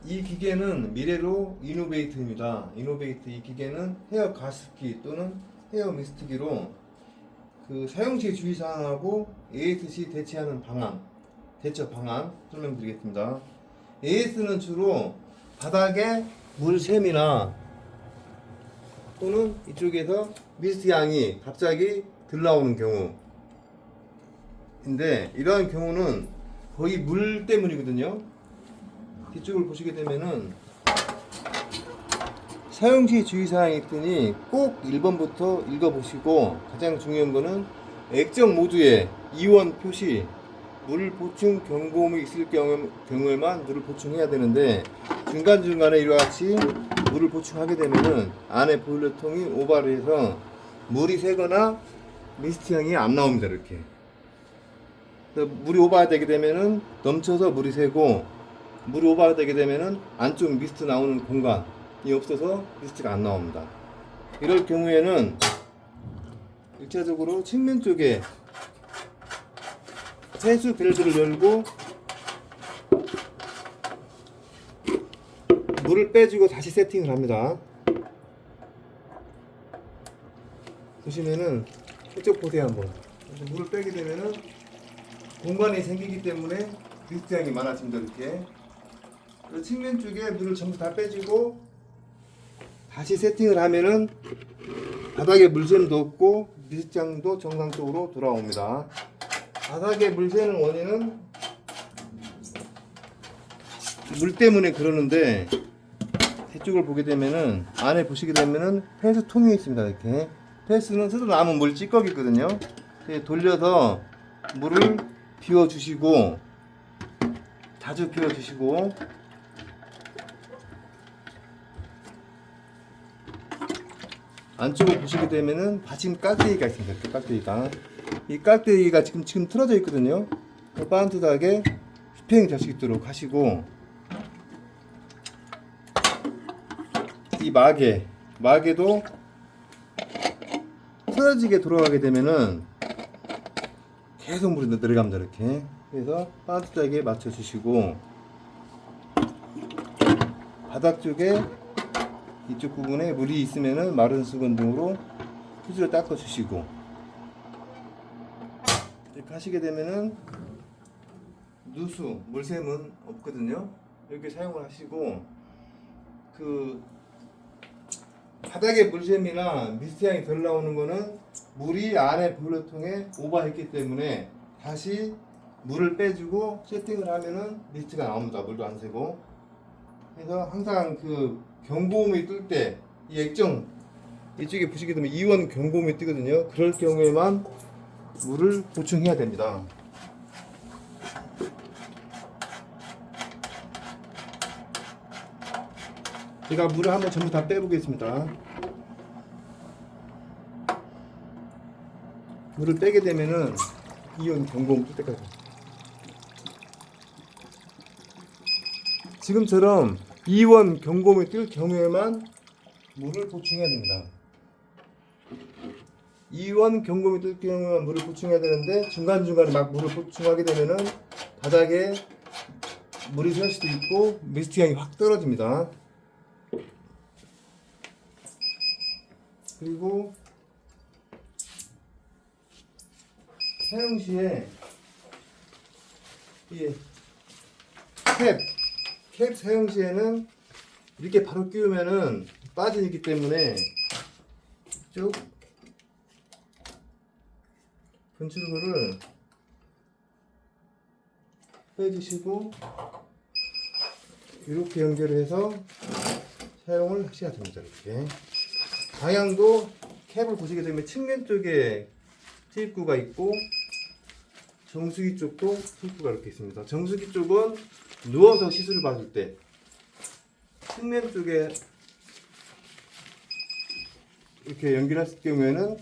이 기계는 미래로 이노베이트입니다. 이노베이트 이 기계는 헤어 가습기 또는 헤어 미스트기로 그 사용 시 주의사항하고 AS 시 대처 방안 설명드리겠습니다. AS는 주로 바닥에 물샘이나 또는 이쪽에서 미스트 양이 갑자기 들나오는 경우인데, 이러한 경우는 거의 물 때문이거든요. 뒤쪽을 보시게 되면은 사용시 주의사항이 있으니 꼭 1번부터 읽어보시고, 가장 중요한 거는 액정 모드에 이온 표시 물 보충 경고음이 있을 경우에만 물을 보충해야 되는데, 중간중간에 이와 같이 물을 보충하게 되면은 안에 보일러통이 오버를 해서 물이 새거나 미스트 향이 안 나옵니다. 이렇게 물이 오버되게 되면은 넘쳐서 물이 새고, 물이 오버되게 되면은 안쪽 미스트 나오는 공간이 없어서 미스트가 안 나옵니다. 이럴 경우에는 1차적으로 측면 쪽에 세수 밸브를 열고 물을 빼주고 다시 세팅을 합니다. 보시면은 이쪽 보세요. 한번 물을 빼게 되면은 공간이 생기기 때문에 미스트 양이 많아집니다. 이렇게 그 측면 쪽에 물을 전부 다 빼주고 다시 세팅을 하면은 바닥에 물샘도 없고 미스트 양도 정상적으로 돌아옵니다. 바닥에 물 새는 원인은 물 때문에 그러는데, 뒤쪽을 보게 되면은 안에 보시게 되면은 폐수 통이 있습니다. 이렇게 폐수는 스스로 남은 물 찌꺼기거든요. 돌려서 물을 비워주시고, 자주 비워주시고, 안쪽을 보시게 되면은 받침 깍대기가 있습니다. 이렇게 깍대기가, 이 깍대기가 지금 틀어져 있거든요. 반듯하게 휘핑 될 수 있도록 하시고, 이 마개도 틀어지게 돌아가게 되면은 계속 물이 내려갑니다. 이렇게. 그래서 반듯하게 맞춰주시고, 바닥 쪽에 이쪽 부분에 물이 있으면은 마른 수건 등으로 휴지로 닦아주시고, 이렇게 하시게 되면은 누수, 물샘은 없거든요. 이렇게 사용을 하시고, 그 바닥에 물샘이나 미스트 향이 덜 나오는 거는 물이 안에 보일러통에 오버했기 때문에 다시 물을 빼주고 세팅을 하면은 미스트가 나옵니다. 물도 안 새고. 그래서 항상 그 경고음이 뜰 때 이 액정 이쪽에 보시게 되면 이온 경고음이 뜨거든요. 그럴 경우에만 물을 보충해야 됩니다. 제가 물을 한번 전부 다 빼보겠습니다. 물을 빼게 되면은 이온 경고음 뜰 때까지, 지금처럼 이온 경고음이 뜰 경우에만 물을 보충해야 됩니다. 이온 경고음이 뜰 경우에만 물을 보충해야 되는데, 중간중간에 막 물을 보충하게 되면은 바닥에 물이 셀 수도 있고 미스트 향이 확 떨어집니다. 그리고 사용 시에 이 캡 사용 시에는 이렇게 바로 끼우면은 빠지기 때문에 쭉 분출구를 빼주시고 이렇게 연결해서 사용을 하셔야 됩니다. 이렇게 방향도 캡을 보시게 되면 측면 쪽에 테이프가 있고 정수기 쪽도 테이프가 이렇게 있습니다. 정수기 쪽은 누워서 시술을 받을 때, 측면 쪽에 이렇게 연결했을 경우에는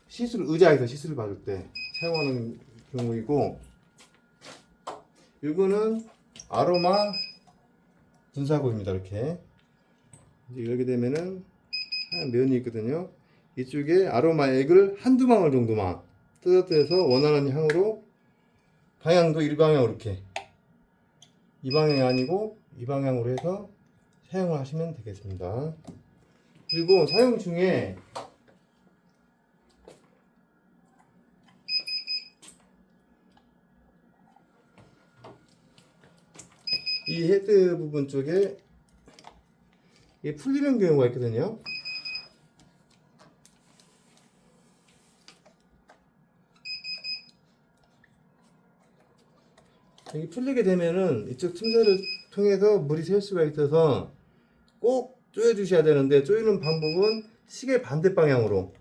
의자에서 시술을 받을 때 사용하는 경우이고, 이거는 아로마 분사구입니다. 이렇게 이제 열게 되면은 면이 있거든요. 이쪽에 아로마 액을 한두 방울 정도만 떨어뜨려서 원하는 향으로, 방향도 일방향으로 이렇게 이 방향이 아니고 이 방향으로 해서 사용을 하시면 되겠습니다. 그리고 사용 중에 이 헤드 부분 쪽에 이게 풀리는 경우가 있거든요. 이게 풀리게 되면은 이쪽 틈새를 통해서 물이 셀 수가 있어서 꼭 조여 주셔야 되는데, 조이는 방법은 시계 반대 방향으로,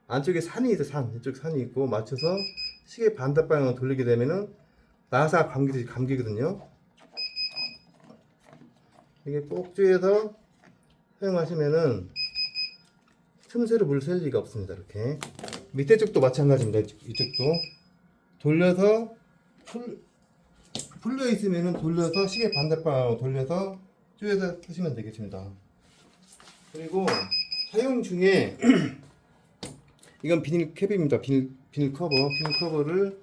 안쪽에 산이 있어, 이쪽 산이 있고 맞춰서 시계 반대 방향으로 돌리게 되면은 나사 감기거든요. 이게 꼭 조여서 사용하시면은 틈새로 물 셀 리가 없습니다. 이렇게 밑에 쪽도 마찬가지입니다. 이쪽도 돌려서 풀려 있으면은 돌려서 시계 반대방향으로 돌려서 쪼여서 쓰시면 되겠습니다. 그리고 사용 중에 이건 비닐 캡입니다. 비닐 커버를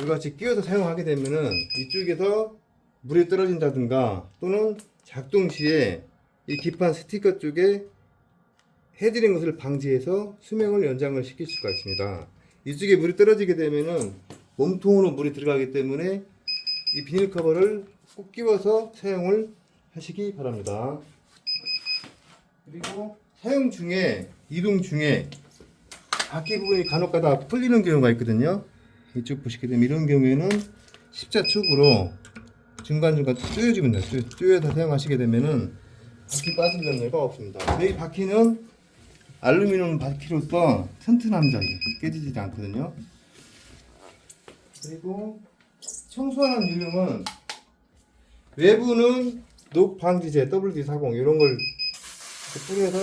이같이 끼워서 사용하게 되면은 이쪽에서 물이 떨어진다든가 또는 작동 시에 이 기판 스티커 쪽에 해지는 것을 방지해서 수명을 연장을 시킬 수가 있습니다. 이쪽에 물이 떨어지게 되면은 몸통으로 물이 들어가기 때문에 이 비닐 커버를 꼭 끼워서 사용을 하시기 바랍니다. 그리고 사용 중에, 이동 중에 바퀴 부분이 간혹가다 풀리는 경우가 있거든요. 이쪽 보시게 되면 이런 경우에는 십자축으로 중간중간 조여주면 돼요. 조여서 사용하시게 되면은 바퀴 빠질 염려가 없습니다. 이 바퀴는 알루미늄 바퀴로서 튼튼합니다. 깨지지 않거든요. 그리고 청소하는 유형은 외부는 녹 방지제 WD-40 이런 걸 뿌려서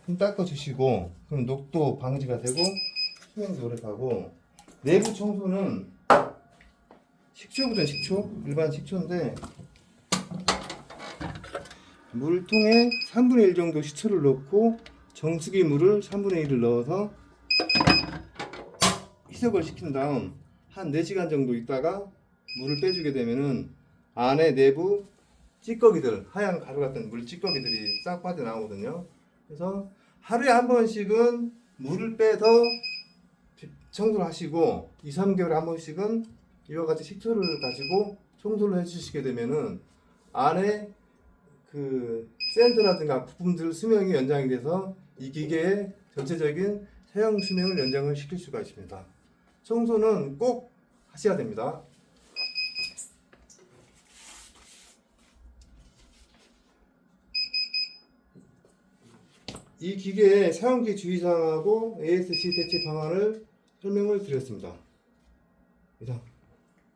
좀 닦아주시고, 그럼 녹도 방지가 되고 수명도 오래 가고, 내부 청소는 식초보다 일반 식초인데 물통에 3분의 1 정도 식초를 넣고 정수기 물을 3분의 1을 넣어서 희석을 시킨 다음 한 4시간 정도 있다가 물을 빼주게 되면은 안에 내부 찌꺼기들, 하얀 가루 같은 물 찌꺼기들이 싹 빠져나오거든요. 그래서 하루에 한 번씩은 물을 빼서 청소를 하시고 2, 3개월에 한 번씩은 이와 같이 식초를 가지고 청소를 해주시게 되면은 안에 그 샌드라든가 부품들 수명이 연장이 돼서 이 기계의 전체적인 사용 수명을 연장을 시킬 수가 있습니다. 청소는 꼭 하셔야 됩니다. 이 기계의 사용기 주의사항하고 ASC 대체 방안을 설명을 드렸습니다. 이상.